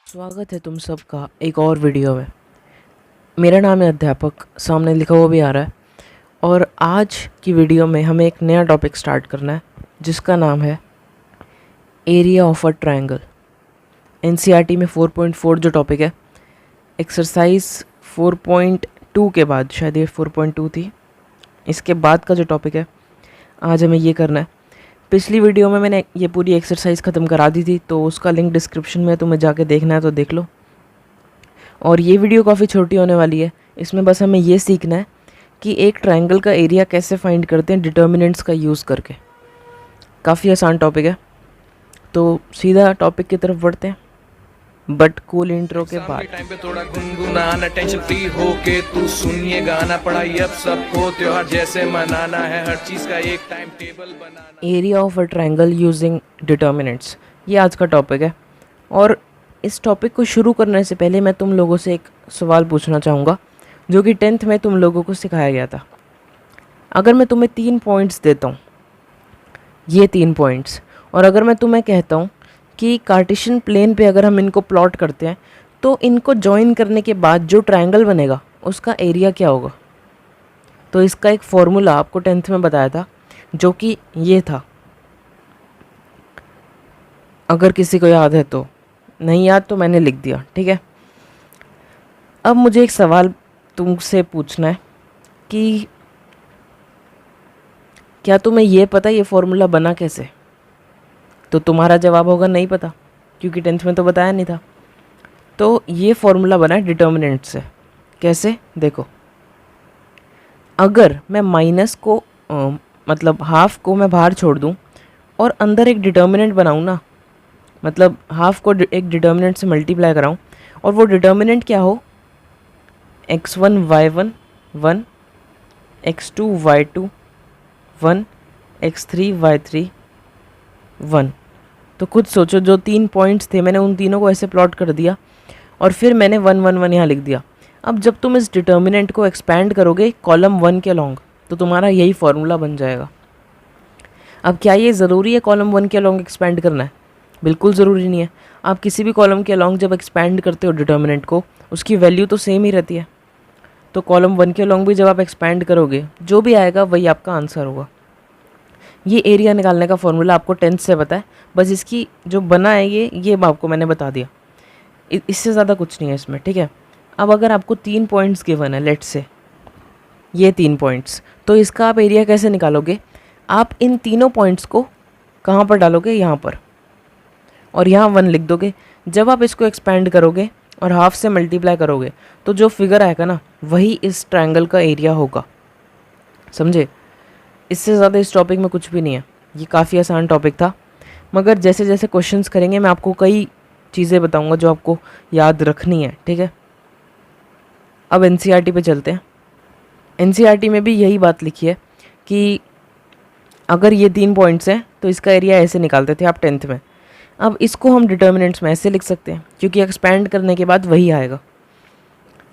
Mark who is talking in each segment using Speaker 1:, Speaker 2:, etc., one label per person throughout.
Speaker 1: स्वागत है तुम सबका एक और वीडियो में। मेरा नाम है अध्यापक, सामने लिखा हुआ भी आ रहा है। और आज की वीडियो में हमें एक नया टॉपिक स्टार्ट करना है जिसका नाम है area of a triangle. NCERT में 4.4 जो टॉपिक है, एक्सरसाइज 4.2 के बाद, शायद ये 4.2 थी, इसके बाद का जो टॉपिक है आज हमें ये करना है। पिछली वीडियो में मैंने ये पूरी एक्सरसाइज ख़त्म करा दी थी, तो उसका लिंक डिस्क्रिप्शन में है, तुम्हें जाके देखना है तो देख लो। और ये वीडियो काफ़ी छोटी होने वाली है, इसमें बस हमें ये सीखना है कि एक ट्रायंगल का एरिया कैसे फाइंड करते हैं डिटर्मिनेंट्स का यूज़ करके। काफ़ी आसान टॉपिक है, तो सीधा टॉपिक की तरफ बढ़ते हैं, बट कूल इंट्रो के बाद।
Speaker 2: टाइम पे थोड़ा गुनगुनाना, टेंशन फ्री होके तू सुनिए गाना, पढ़ाई अब सबको त्योहार जैसे मनाना है, हर चीज़ का एक time table banana.
Speaker 1: Area of a triangle using determinants, ये आज का टॉपिक है। और इस टॉपिक को शुरू करने से पहले मैं तुम लोगों से एक सवाल पूछना चाहूँगा जो कि 10th में तुम लोगों को सिखाया गया था। अगर मैं तुम्हें 3 पॉइंट्स देता हूँ, ये 3 पॉइंट्स, और अगर मैं तुम्हें कहता हूँ कि कार्टेशियन प्लेन पे अगर हम इनको प्लॉट करते हैं तो इनको जॉइन करने के बाद जो ट्रायंगल बनेगा उसका एरिया क्या होगा। तो इसका एक फॉर्मूला आपको 10th में बताया था जो कि ये था। अगर किसी को याद है तो, नहीं याद तो मैंने लिख दिया, ठीक है। अब मुझे एक सवाल तुमसे पूछना है कि क्या तुम्हें ये पता ये फॉर्मूला बना कैसे। तो तुम्हारा जवाब होगा नहीं पता, क्योंकि 10th में तो बताया नहीं था। तो ये फॉर्मूला बना है डिटर्मिनेंट से। कैसे, देखो, अगर मैं माइनस को मतलब हाफ को मैं बाहर छोड़ दूं और अंदर एक डिटर्मिनेंट बनाऊं ना, मतलब हाफ को एक डिटर्मिनेंट से मल्टीप्लाई कराऊं, और वो डिटर्मिनेंट क्या हो, x1 y1 1, x2 y2 1, x3 y3 1। तो खुद सोचो, जो 3 पॉइंट्स थे मैंने उन तीनों को ऐसे प्लॉट कर दिया और फिर मैंने 1 1 1 यहाँ लिख दिया। अब जब तुम इस डिटर्मिनेंट को एक्सपैंड करोगे कॉलम 1 के अलॉन्ग, तो तुम्हारा यही फॉर्मूला बन जाएगा। अब क्या ये ज़रूरी है कॉलम 1 के अलॉन्ग एक्सपैंड करना है? बिल्कुल ज़रूरी नहीं है। आप किसी भी कॉलम के अलॉन्ग जब एक्सपैंड करते हो डिटर्मिनेंट को, उसकी वैल्यू तो सेम ही रहती है। तो कॉलम 1 के अलॉन्ग भी जब आप एक्सपैंड करोगे, जो भी आएगा वही आपका आंसर होगा। ये एरिया निकालने का फॉर्मूला आपको 10th से पता है, बस इसकी जो बना है ये आपको मैंने बता दिया। इससे ज़्यादा कुछ नहीं है इसमें, ठीक है। अब अगर आपको 3 पॉइंट्स गिवन है, लेट्स से ये 3 पॉइंट्स, तो इसका आप एरिया कैसे निकालोगे? आप इन तीनों पॉइंट्स को कहाँ पर डालोगे? यहाँ पर, और यहाँ 1 लिख दोगे। जब आप इसको एक्सपैंड करोगे और हाफ से मल्टीप्लाई करोगे तो जो फिगर आएगा ना, वही इस ट्रायंगल का एरिया होगा। समझे? इससे ज़्यादा इस टॉपिक में कुछ भी नहीं है। ये काफ़ी आसान टॉपिक था, मगर जैसे जैसे क्वेश्चंस करेंगे मैं आपको कई चीज़ें बताऊंगा जो आपको याद रखनी है, ठीक है। अब एनसीईआरटी पे चलते हैं। एनसीईआरटी में भी यही बात लिखी है कि अगर ये 3 पॉइंट्स हैं तो इसका एरिया ऐसे निकालते थे आप 10th में। अब इसको हम डिटर्मिनेंट्स में ऐसे लिख सकते हैं, क्योंकि एक्सपैंड करने के बाद वही आएगा।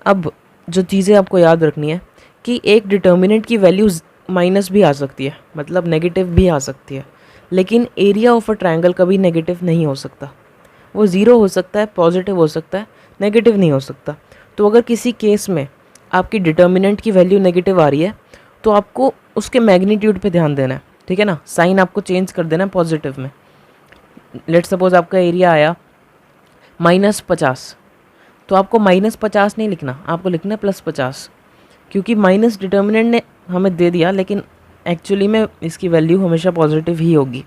Speaker 1: अब जो चीज़ें आपको याद रखनी है कि एक डिटर्मिनेंट की वैल्यू माइनस भी आ सकती है, मतलब नेगेटिव भी आ सकती है, लेकिन एरिया ऑफ अ ट्रायंगल कभी नेगेटिव नहीं हो सकता। वो ज़ीरो हो सकता है, पॉजिटिव हो सकता है, नेगेटिव नहीं हो सकता। तो अगर किसी केस में आपकी डिटर्मिनेंट की वैल्यू नेगेटिव आ रही है तो आपको उसके मैग्नीट्यूड पे ध्यान देना है, ठीक है ना। साइन आपको चेंज कर देना है पॉजिटिव में। लेट सपोज आपका एरिया आया -50, तो आपको -50 नहीं लिखना, आपको लिखना है +50, क्योंकि माइनस डिटर्मिनेंट ने हमें दे दिया, लेकिन एक्चुअली में इसकी वैल्यू हमेशा पॉजिटिव ही होगी,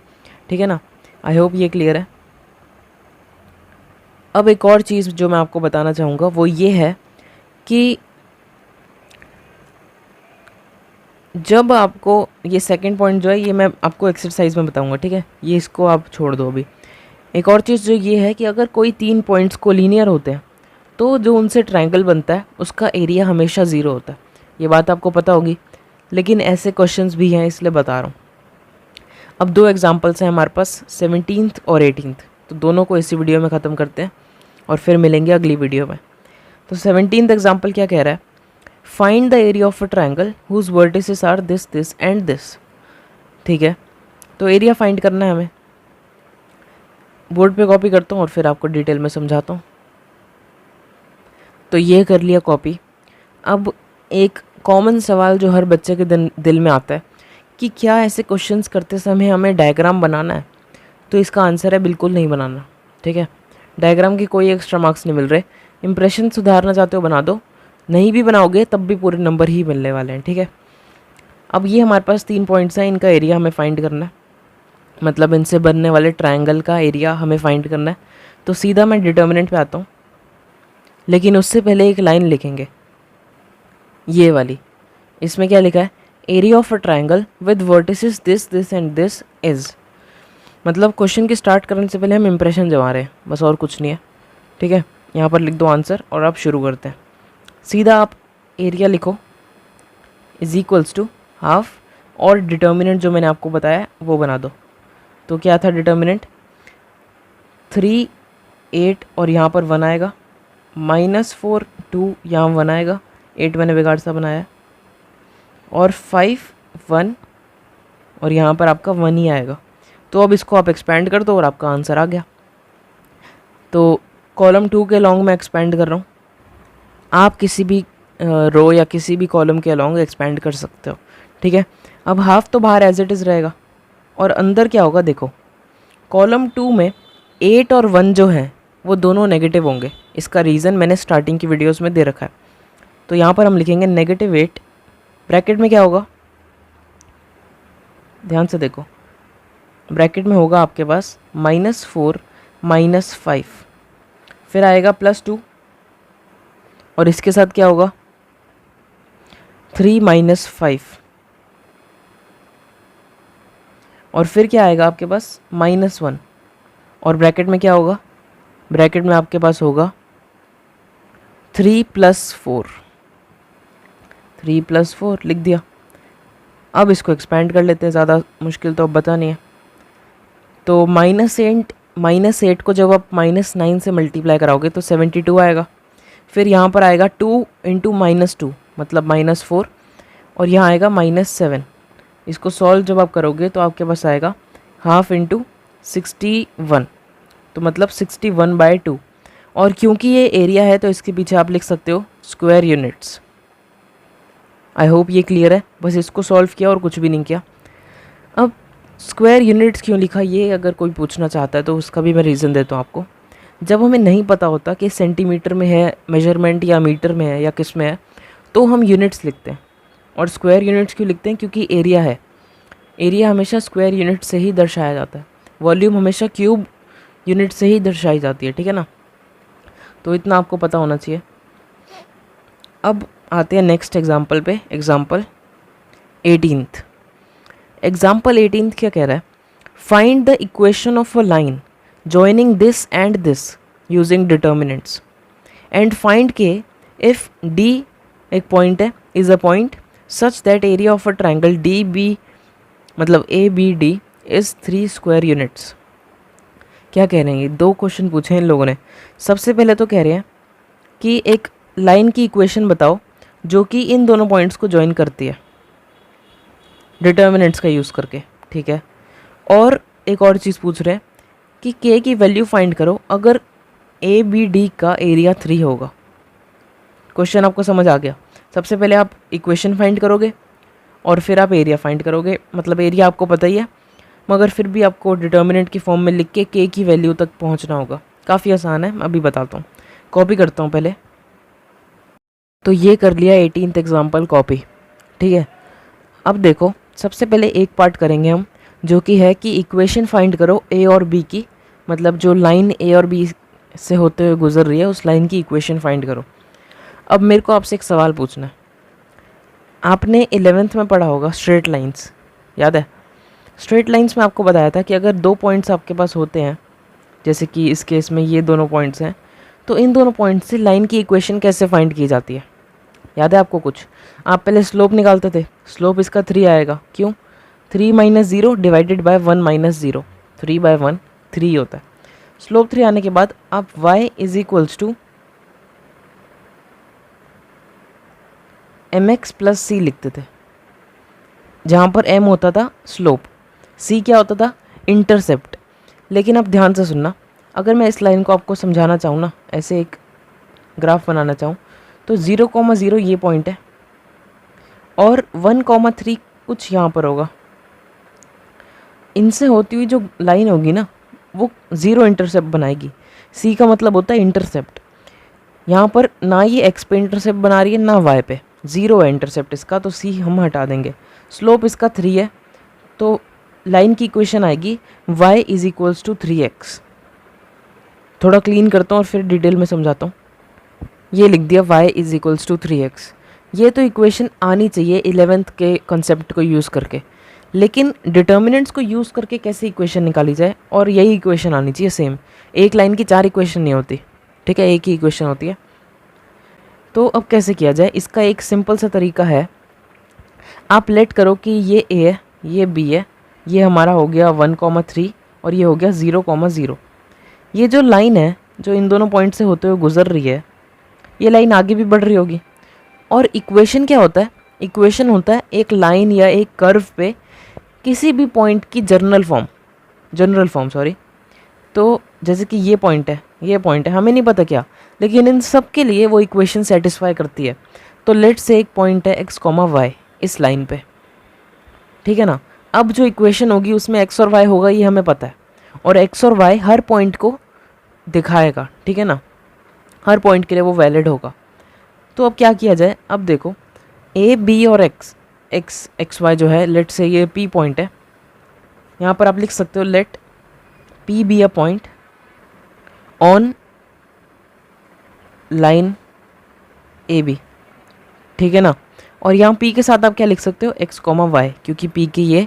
Speaker 1: ठीक है ना। आई होप ये क्लियर है। अब एक और चीज़ जो मैं आपको बताना चाहूँगा वो ये है कि जब आपको ये सेकंड पॉइंट जो है ये मैं आपको एक्सरसाइज में बताऊँगा, ठीक है। ये इसको आप छोड़ दो अभी। एक और चीज़ जो ये है कि अगर कोई 3 पॉइंट्स कोलिनियर होते हैं तो जो उनसे ट्रायंगल बनता है उसका एरिया हमेशा 0 होता है। ये बात आपको पता होगी, लेकिन ऐसे क्वेश्चंस भी हैं इसलिए बता रहा हूँ। अब 2 एग्जांपल्स हैं हमारे पास, 17th और 18th, तो दोनों को इसी वीडियो में ख़त्म करते हैं और फिर मिलेंगे अगली वीडियो में। तो 17th एग्जाम्पल क्या कह रहा है? Find the area of a triangle whose vertices are this this and this. ठीक है, तो एरिया फाइंड करना है हमें। बोर्ड पे कॉपी करता हूँ और फिर आपको डिटेल में समझाता हूँ। तो ये कर लिया कॉपी। अब एक कॉमन सवाल जो हर बच्चे के दिल में आता है कि क्या ऐसे क्वेश्चंस करते समय हमें डायग्राम बनाना है? तो इसका आंसर है बिल्कुल नहीं बनाना। ठीक है, डायग्राम के कोई एक्स्ट्रा मार्क्स नहीं मिल रहे। इंप्रेशन सुधारना चाहते हो बना दो, नहीं भी बनाओगे तब भी पूरे नंबर ही मिलने वाले हैं। ठीक है, अब ये हमारे पास 3 पॉइंट्स हैं, इनका एरिया हमें फाइंड करना है, मतलब इनसे बनने वाले ट्रायंगल का एरिया हमें फाइंड करना है। तो सीधा मैं डिटर्मिनेंट पे आता हूँ, लेकिन उससे पहले एक लाइन लिखेंगे, ये वाली। इसमें क्या लिखा है? Area of a triangle with vertices this this and this is. मतलब क्वेश्चन की स्टार्ट करने से पहले हम इंप्रेशन जमा रहे हैं, बस और कुछ नहीं है। ठीक है, यहाँ पर लिख दो आंसर और आप शुरू करते हैं। सीधा आप एरिया लिखो इज इक्वल्स टू हाफ, और डिटर्मिनेंट जो मैंने आपको बताया वो बना दो। तो क्या था डिटर्मिनेंट? 3 8 और यहाँ पर 1 आएगा, -4 2 यहाँ 1 आएगा, 8 मैंने बिगाड़ सा बनाया, और 5 1 और यहाँ पर आपका 1 ही आएगा। तो अब इसको आप एक्सपेंड कर दो और आपका आंसर आ गया। तो कॉलम 2 के लॉन्ग में एक्सपेंड कर रहा हूँ, आप किसी भी रो या किसी भी कॉलम के लॉन्ग एक्सपेंड कर सकते हो। ठीक है, अब हाफ तो बाहर एज इट इज़ रहेगा, और अंदर क्या होगा देखो, कॉलम 2 में 8 और 1 जो है वो दोनों नेगेटिव होंगे। इसका रीज़न मैंने स्टार्टिंग की वीडियोस में दे रखा है। तो यहाँ पर हम लिखेंगे -8, ब्रैकेट में क्या होगा, ध्यान से देखो, ब्रैकेट में होगा आपके पास -4 -5, फिर आएगा +2, और इसके साथ क्या होगा 3 -5, और फिर क्या आएगा आपके पास -1, और ब्रैकेट में क्या होगा, ब्रैकेट में आपके पास होगा 3 + 4, 3 + 4 लिख दिया। अब इसको एक्सपेंड कर लेते हैं, ज़्यादा मुश्किल तो अब बता नहीं है। तो -8 को जब आप -9 से मल्टीप्लाई कराओगे तो 72 आएगा। फिर यहाँ पर आएगा 2 × -2 मतलब -4, और यहाँ आएगा -7। इसको सॉल्व जब आप करोगे तो आपके पास आएगा हाफ × 61, तो मतलब 61/2। और क्योंकि ये एरिया है तो इसके पीछे आप लिख सकते हो स्क्वायर यूनिट्स। आई होप ये क्लियर है, बस इसको सॉल्व किया और कुछ भी नहीं किया। अब स्क्वायर यूनिट्स क्यों लिखा, ये अगर कोई पूछना चाहता है तो उसका भी मैं रीज़न देता हूँ आपको। जब हमें नहीं पता होता कि सेंटीमीटर में है मेजरमेंट या मीटर में है या किस में है, तो हम यूनिट्स लिखते हैं। और स्क्वायर यूनिट्स क्यों लिखते हैं? क्योंकि एरिया है, एरिया हमेशा स्क्वायर यूनिट से ही दर्शाया जाता है, वॉल्यूम हमेशा क्यूब यूनिट से ही दर्शाई जाती है। ठीक है ना, तो इतना आपको पता होना चाहिए। अब आते हैं नेक्स्ट एग्जाम्पल पे, एग्जाम्पल 18th। एग्जाम्पल 18th क्या कह रहा है? Find the equation of a line joining this and this using determinants and find k if d एक पॉइंट है is a point such that area of a triangle DB मतलब ABD is 3 square units। क्या कह रहे हैं? ये 2 question पूछे हैं इन लोगों ने। सबसे पहले तो कह रहे हैं कि एक लाइन की इक्वेशन बताओ जो कि इन दोनों पॉइंट्स को ज्वाइन करती है डिटर्मिनेंट्स का यूज़ करके। ठीक है, और एक और चीज़ पूछ रहे हैं कि k की वैल्यू फाइंड करो अगर ABD का एरिया 3 होगा। क्वेश्चन आपको समझ आ गया? सबसे पहले आप इक्वेशन फाइंड करोगे और फिर आप एरिया फाइंड करोगे, मतलब एरिया आपको पता ही है, मगर फिर भी आपको डिटर्मिनेंट की फॉर्म में लिख के k की वैल्यू तक पहुंचना होगा। काफ़ी आसान है, मैं अभी बताता हूँ। कॉपी करता हूँ पहले। तो ये कर लिया 18th एग्जाम्पल कॉपी। ठीक है, अब देखो सबसे पहले एक पार्ट करेंगे हम, जो कि है कि इक्वेशन फाइंड करो ए और बी की, मतलब जो लाइन ए और बी से होते हुए गुजर रही है उस लाइन की इक्वेशन फाइंड करो। अब मेरे को आपसे एक सवाल पूछना है। आपने 11th में पढ़ा होगा स्ट्रेट लाइंस, याद है? स्ट्रेट लाइंस में आपको बताया था कि अगर 2 पॉइंट्स आपके पास होते हैं, जैसे कि इस केस में ये दोनों पॉइंट्स हैं, तो इन दोनों पॉइंट्स से लाइन की इक्वेशन कैसे फाइंड की जाती है? याद है आपको कुछ? आप पहले स्लोप निकालते थे, स्लोप इसका 3 आएगा। क्यों? 3 - 0 डिवाइडेड बाय 1 - 0, 3/1 3 होता है। स्लोप 3 आने के बाद आप y = mx + c लिखते थे, जहाँ पर m होता था स्लोप, c क्या होता था? इंटरसेप्ट। लेकिन अब ध्यान से सुनना, अगर मैं इस लाइन को आपको समझाना चाहूँ ना, ऐसे एक ग्राफ बनाना चाहूँ तो 0,0 ये पॉइंट है और 1,3 कुछ यहाँ पर होगा। इनसे होती हुई जो लाइन होगी ना वो 0 इंटरसेप्ट बनाएगी। सी का मतलब होता है इंटरसेप्ट। यहाँ पर ना ये एक्स पे इंटरसेप्ट बना रही है ना वाई पे, 0 है इंटरसेप्ट इसका, तो सी हम हटा देंगे। स्लोप इसका 3 है, तो लाइन की इक्वेशन आएगी y is equals to 3x। थोड़ा क्लीन करता हूँ और फिर डिटेल में समझाता हूँ। ये लिख दिया y is equals to 3x। ये तो इक्वेशन आनी चाहिए 11th के कॉन्सेप्ट को यूज़ करके, लेकिन डिटर्मिनेंट्स को यूज़ करके कैसे इक्वेशन निकाली जाए, और यही इक्वेशन आनी चाहिए सेम। एक लाइन की 4 इक्वेशन नहीं होती, ठीक है, एक ही इक्वेशन होती है। तो अब कैसे किया जाए, इसका एक सिंपल सा तरीका है। आप लेट करो कि ये a है, ये b है, ये हमारा हो गया 1,3 और ये हो गया 0,0। ये जो लाइन है जो इन दोनों पॉइंट से होते हुए गुजर रही है, ये लाइन आगे भी बढ़ रही होगी। और इक्वेशन क्या होता है, इक्वेशन होता है एक लाइन या एक कर्व पे किसी भी पॉइंट की जनरल फॉर्म सॉरी। तो जैसे कि ये पॉइंट है, ये पॉइंट है, हमें नहीं पता क्या, लेकिन इन सब के लिए वो इक्वेशन सेटिस्फाई करती है। तो लेट से एक पॉइंट है x, y इस लाइन पे, ठीक है ना। अब जो इक्वेशन होगी उसमें x और y होगा, ये हमें पता है, और x और y हर पॉइंट को दिखाएगा, ठीक है ना, हर पॉइंट के लिए वो वैलिड होगा। तो अब क्या किया जाए, अब देखो a, b और x y जो है, लेट से ये p पॉइंट है, यहाँ पर आप लिख सकते हो let p be a point on line A B, ठीक है ना। और यहाँ p के साथ आप क्या लिख सकते हो, x, y, क्योंकि p के ये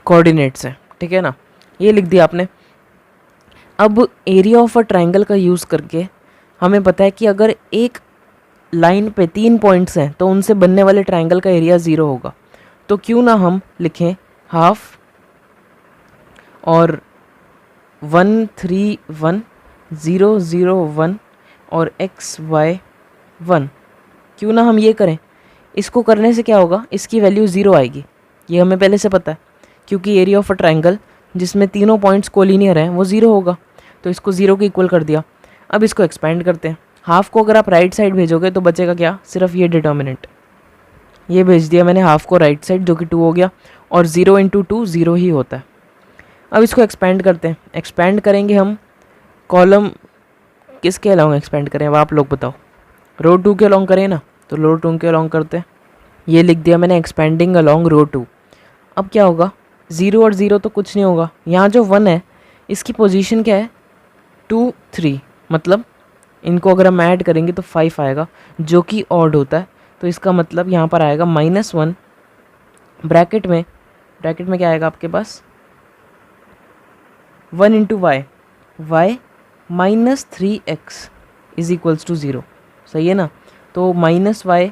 Speaker 1: कोऑर्डिनेट्स हैं, ठीक है ना, ये लिख दिया आपने। अब एरिया ऑफ अ ट्रायंगल का यूज़ करके हमें पता है कि अगर एक लाइन पे 3 पॉइंट्स हैं तो उनसे बनने वाले ट्रायंगल का एरिया 0 होगा। तो क्यों ना हम लिखें हाफ और 1, 3, 1, 0, 0, 1 और x, y 1, क्यों ना हम ये करें। इसको करने से क्या होगा, इसकी वैल्यू 0 आएगी, ये हमें पहले से पता है, क्योंकि एरिया ऑफ अ ट्रायंगल जिसमें तीनों पॉइंट्स कोलिनियर हैं वो 0 होगा, तो इसको 0 के इक्वल कर दिया। अब इसको एक्सपेंड करते हैं। हाफ को अगर आप राइट साइड भेजोगे तो बचेगा क्या, सिर्फ ये डिटर्मिनेंट, ये भेज दिया मैंने हाफ को राइट साइड, जो कि 2 हो गया, और 0 × 2 0 ही होता है। अब इसको एक्सपेंड करते हैं। एक्सपेंड करेंगे हम कॉलम किसके अलॉन्ग एक्सपेंड करें, अब आप लोग बताओ। रो 2 के अलॉन्ग करें ना, तो रो 2 के अलॉन्ग करते हैं। ये लिख दिया मैंने एक्सपेंडिंग अलॉन्ग रो 2। अब क्या होगा, 0 और 0 तो कुछ नहीं होगा, यहाँ जो 1 है इसकी पोजीशन क्या है 2, 3, मतलब इनको अगर हम ऐड करेंगे तो 5 आएगा, जो कि ऑड होता है। तो इसका मतलब यहाँ पर आएगा -1 ब्रैकेट में क्या आएगा आपके पास 1 × y, y -3x is equals to 0, सही है ना। तो -y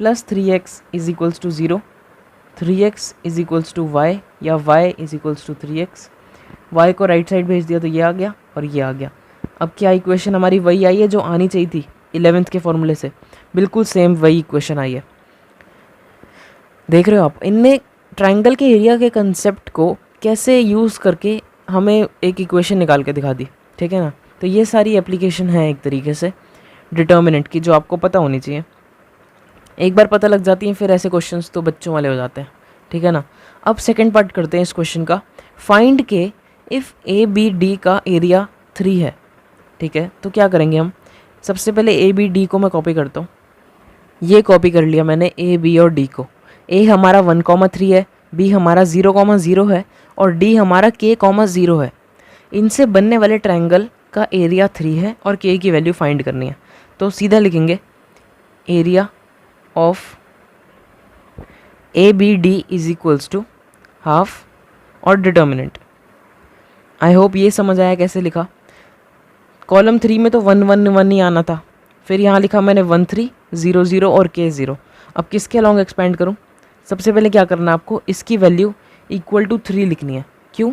Speaker 1: + 3x is equals to 0, 3x is equals to y या y is equals to 3x। y को राइट साइड भेज दिया तो ये आ गया और ये आ गया। अब क्या इक्वेशन हमारी वही आई है जो आनी चाहिए थी 11th के फॉर्मूले से, बिल्कुल सेम वही इक्वेशन आई है। देख रहे हो आप, इनने ट्रायंगल के एरिया के कंसेप्ट को कैसे यूज़ करके हमें एक इक्वेशन निकाल के दिखा दी, ठीक है ना। तो ये सारी एप्लीकेशन है एक तरीके से डिटर्मिनेंट की, जो आपको पता होनी चाहिए। एक बार पता लग जाती है फिर ऐसे क्वेश्चंस तो बच्चों वाले हो जाते हैं, ठीक है ना। अब सेकंड पार्ट करते हैं इस क्वेश्चन का। फाइंड के इफ़ ABD का एरिया 3 है, ठीक है। तो क्या करेंगे हम, सबसे पहले ABD को मैं कॉपी करता हूँ। ये कॉपी कर लिया मैंने AB और D को। A हमारा 1,3 है, B हमारा 0,0 है और D हमारा K,0 है। इनसे बनने वाले ट्रायंगल का एरिया 3 है और K की वैल्यू फाइंड करनी है। तो सीधा लिखेंगे area of ABD is equals to half और डिटर्मिनेंट। आई होप ये समझ आया कैसे लिखा। कॉलम 3 में तो 1, 1, 1 ही आना था, फिर यहाँ लिखा मैंने 1, 3, 0, 0 और K 0। अब किसके अलॉन्ग एक्सपेंड करूँ, सबसे पहले क्या करना है आपको, इसकी वैल्यू इक्वल टू 3 लिखनी है। क्यों,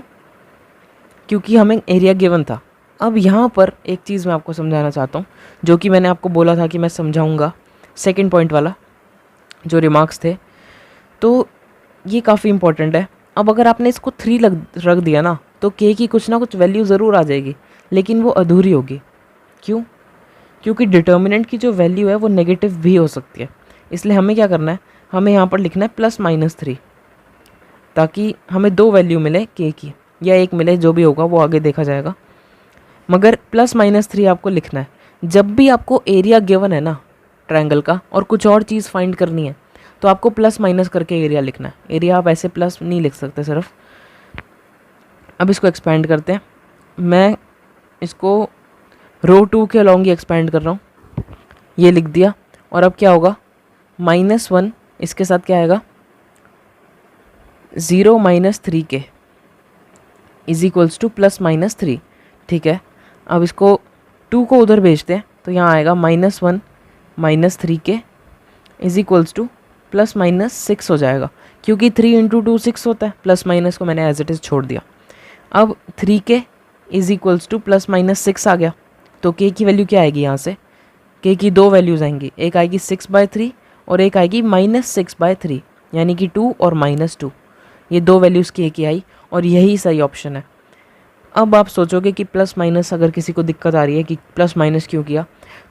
Speaker 1: क्योंकि हमें एरिया गिवन था। अब यहाँ पर एक चीज़ मैं आपको समझाना चाहता हूँ, जो कि मैंने आपको बोला था कि मैं समझाऊँगा, सेकेंड पॉइंट वाला जो रिमार्क्स थे, तो ये काफ़ी इंपॉर्टेंट है। अब अगर आपने इसको 3 रख दिया ना, तो K की कुछ ना कुछ वैल्यू ज़रूर आ जाएगी, लेकिन वो अधूरी होगी। क्यों, क्योंकि डिटर्मिनेंट की जो वैल्यू है वो नेगेटिव भी हो सकती है। इसलिए हमें क्या करना है, हमें यहाँ पर लिखना है +-3, ताकि हमें 2 वैल्यू मिले k की, या 1 मिले, जो भी होगा वो आगे देखा जाएगा। मगर +-3 आपको लिखना है। जब भी आपको एरिया गिवन है ना ट्रायंगल का और कुछ और चीज़ फाइंड करनी है तो आपको +- करके एरिया लिखना है। एरिया आप ऐसे प्लस नहीं लिख सकते सिर्फ। अब इसको एक्सपेंड करते हैं। मैं इसको रो 2 के अलॉन्ग ही एक्सपेंड कर रहा हूँ, ये लिख दिया। और अब क्या होगा, -1 इसके साथ क्या आएगा, 0 - 3k = +-3। ठीक है, अब इसको 2 को उधर भेजते हैं तो यहाँ आएगा -1 - 3k = +-6 हो जाएगा, क्योंकि 3 × 2 6 होता है। +- को मैंने एज इट इज़ छोड़ दिया। अब 3k = +-6 आ गया, तो k की वैल्यू क्या आएगी, यहाँ से k की 2 वैल्यूज़ आएंगी, एक आएगी 6/3 और एक आएगी -6/3, यानी कि 2 और -2। ये 2 वैल्यूज़ k की आई और यही सही ऑप्शन है। अब आप सोचोगे कि +- अगर किसी को दिक्कत आ रही है कि +- क्यों किया,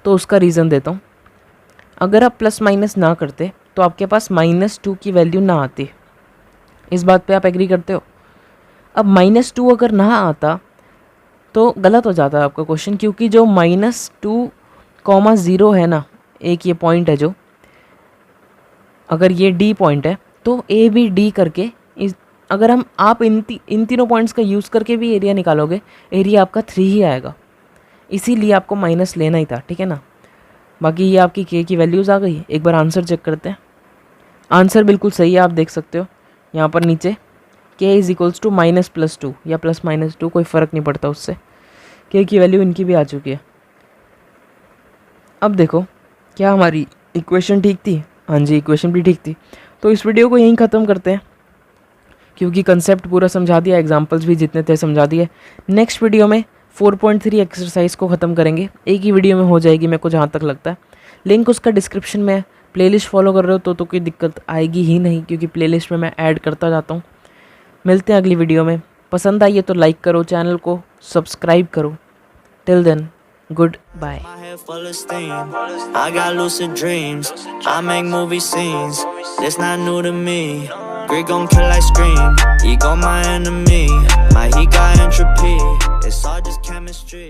Speaker 1: तो उसका रीज़न देता हूँ। अगर आप +- ना करते तो आपके पास -2 की वैल्यू ना आती। इस बात पे आप एग्री करते हो? अब -2 अगर ना आता तो गलत हो जाता है आपका क्वेश्चन, क्योंकि जो -2, 0 है ना, एक ये पॉइंट है, जो अगर ये D पॉइंट है तो A B D करके अगर आप इन तीनों पॉइंट्स का यूज़ करके भी एरिया निकालोगे, एरिया आपका 3 ही आएगा। इसीलिए आपको माइनस लेना ही था, ठीक है ना। बाकी ये आपकी k की वैल्यूज़ आ गई। एक बार आंसर चेक करते हैं। आंसर बिल्कुल सही है, आप देख सकते हो यहाँ पर नीचे k = -+2 या +-2, कोई फ़र्क नहीं पड़ता उससे। k की वैल्यू इनकी भी आ चुकी है। अब देखो, क्या हमारी इक्वेशन ठीक थी? हाँ जी, इक्वेशन भी ठीक थी। तो इस वीडियो को यहीं ख़त्म करते हैं, क्योंकि कंसेप्ट पूरा समझा दिया, एग्जांपल्स भी जितने थे समझा दिए। नेक्स्ट वीडियो में 4.3 एक्सरसाइज को ख़त्म करेंगे। एक ही वीडियो में हो जाएगी मेरे को जहाँ तक लगता है। लिंक उसका डिस्क्रिप्शन में है। प्लेलिस्ट फॉलो कर रहे हो तो कोई दिक्कत आएगी ही नहीं, क्योंकि प्लेलिस्ट में मैं ऐड करता जाता हूँ। मिलते हैं अगली वीडियो में। पसंद आई है तो लाइक करो, चैनल को सब्सक्राइब करो। Till then, goodbye.
Speaker 3: My head full of steam. I got lucid dreams. I make movie scenes. It's not new to me. Greed gon' kill, I scream. Ego my enemy. My heat got entropy. It's all just chemistry.